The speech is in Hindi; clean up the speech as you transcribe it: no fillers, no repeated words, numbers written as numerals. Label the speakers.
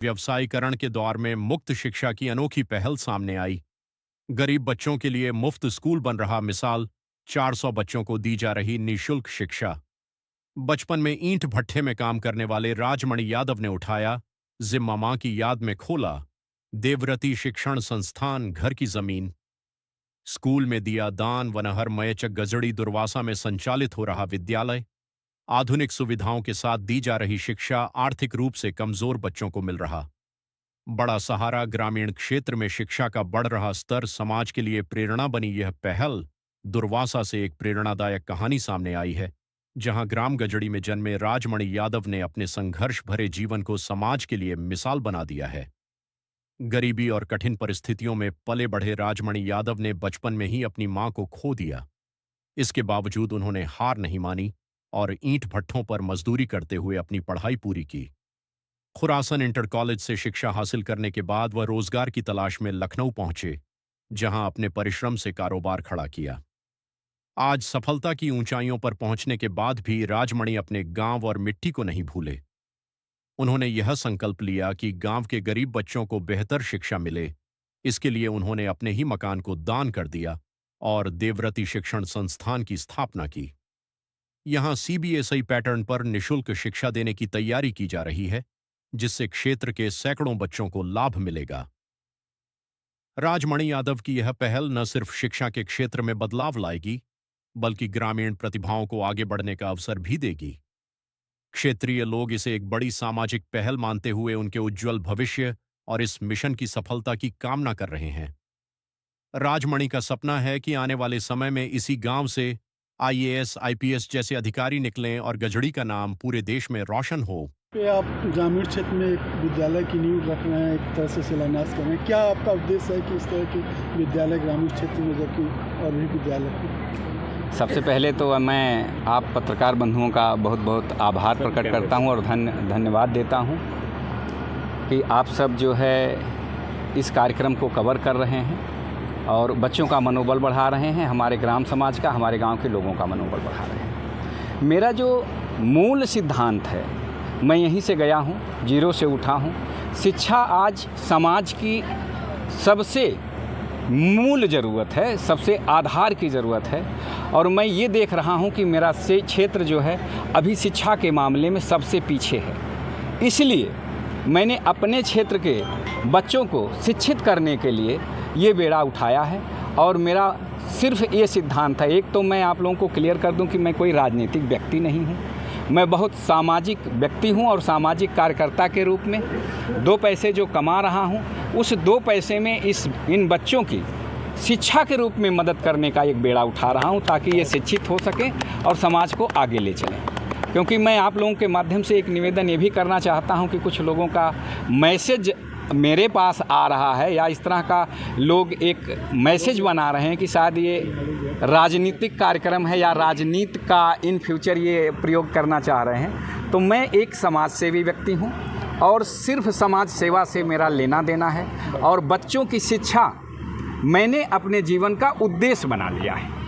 Speaker 1: व्यवसायीकरण के दौर में मुक्त शिक्षा की अनोखी पहल सामने आई। गरीब बच्चों के लिए मुफ्त स्कूल बन रहा। मिसाल, 400 बच्चों को दी जा रही निःशुल्क शिक्षा। बचपन में ईंट भट्ठे में काम करने वाले राजमणि यादव ने उठाया, जिम्मा मां की याद में खोला। देवव्रती शिक्षण संस्थान, घर की जमीन। स्कूल में दिया दान। वनहर मयचक गजड़ी दुर्वासा में संचालित हो रहा विद्यालय। आधुनिक सुविधाओं के साथ दी जा रही शिक्षा आर्थिक रूप से कमजोर बच्चों को मिल रहा। बड़ा सहारा ग्रामीण क्षेत्र में शिक्षा का बढ़ रहा स्तर समाज के लिए प्रेरणा बनी। यह पहल दुर्वासा से एक प्रेरणादायक कहानी सामने आई है, जहां ग्राम गजड़ी में जन्मे राजमणि यादव ने अपने संघर्ष भरे जीवन को समाज के लिए मिसाल बना दिया है। गरीबी और कठिन परिस्थितियों में पले बढ़े राजमणि यादव ने बचपन में ही अपनी मां को खो दिया। इसके बावजूद उन्होंने हार नहीं मानी और ईंट भट्ठों पर मजदूरी करते हुए अपनी पढ़ाई पूरी की। खुरासन इंटर कॉलेज से शिक्षा हासिल करने के बाद वह रोजगार की तलाश में लखनऊ पहुंचे, जहां अपने परिश्रम से कारोबार खड़ा किया। आज सफलता की ऊंचाइयों पर पहुंचने के बाद भी राजमणि अपने गांव और मिट्टी को नहीं भूले। उन्होंने यह संकल्प लिया कि गांव के गरीब बच्चों को बेहतर शिक्षा मिले। इसके लिए उन्होंने अपने ही मकान को दान कर दिया और देवव्रती शिक्षण संस्थान की स्थापना की। यहां सीबीएसई पैटर्न पर निःशुल्क शिक्षा देने की तैयारी की जा रही है, जिससे क्षेत्र के सैकड़ों बच्चों को लाभ मिलेगा। राजमणि यादव की यह पहल न सिर्फ शिक्षा के क्षेत्र में बदलाव लाएगी, बल्कि ग्रामीण प्रतिभाओं को आगे बढ़ने का अवसर भी देगी। क्षेत्रीय लोग इसे एक बड़ी सामाजिक पहल मानते हुए उनके उज्जवल भविष्य और इस मिशन की सफलता की कामना कर रहे हैं। राजमणि का सपना है कि आने वाले समय में इसी गांव से आईएएस, आईपीएस जैसे अधिकारी निकलें और गजड़ी का नाम पूरे देश में रोशन हो।
Speaker 2: आप ग्रामीण क्षेत्र में एक विद्यालय की नींव रख रहे हैं, एक तरह से शिलान्यास कर रहे हैं। क्या आपका उद्देश्य है कि इस तरह के विद्यालय ग्रामीण क्षेत्र में, जबकि और भी विद्यालय?
Speaker 3: सबसे पहले तो मैं आप पत्रकार बंधुओं का बहुत बहुत आभार प्रकट करता हूं और धन्यवाद देता हूं कि आप सब जो है इस कार्यक्रम को कवर कर रहे हैं और बच्चों का मनोबल बढ़ा रहे हैं, हमारे ग्राम समाज का, हमारे गांव के लोगों का मनोबल बढ़ा रहे हैं। मेरा जो मूल सिद्धांत है, मैं यहीं से गया हूं, जीरो से उठा हूं। शिक्षा आज समाज की सबसे मूल ज़रूरत है, सबसे आधार की ज़रूरत है और मैं ये देख रहा हूं कि मेरा से क्षेत्र जो है अभी शिक्षा के मामले में सबसे पीछे है। इसलिए मैंने अपने क्षेत्र के बच्चों को शिक्षित करने के लिए ये बेड़ा उठाया है और मेरा सिर्फ ये सिद्धांत है। एक तो मैं आप लोगों को क्लियर कर दूं कि मैं कोई राजनीतिक व्यक्ति नहीं हूं, मैं बहुत सामाजिक व्यक्ति हूं और सामाजिक कार्यकर्ता के रूप में 2 पैसे जो कमा रहा हूं, उस 2 पैसे में इन बच्चों की शिक्षा के रूप में मदद करने का एक बेड़ा उठा रहा हूं, ताकि ये शिक्षित हो सके और समाज को आगे ले चलें। क्योंकि मैं आप लोगों के माध्यम से एक निवेदन ये भी करना चाहता हूं कि कुछ लोगों का मैसेज मेरे पास आ रहा है या इस तरह का लोग एक मैसेज बना रहे हैं कि शायद ये राजनीतिक कार्यक्रम है या राजनीति का इन फ्यूचर ये प्रयोग करना चाह रहे हैं। तो मैं एक समाज सेवी व्यक्ति हूं और सिर्फ समाज सेवा से मेरा लेना देना है और बच्चों की शिक्षा मैंने अपने जीवन का उद्देश्य बना लिया है।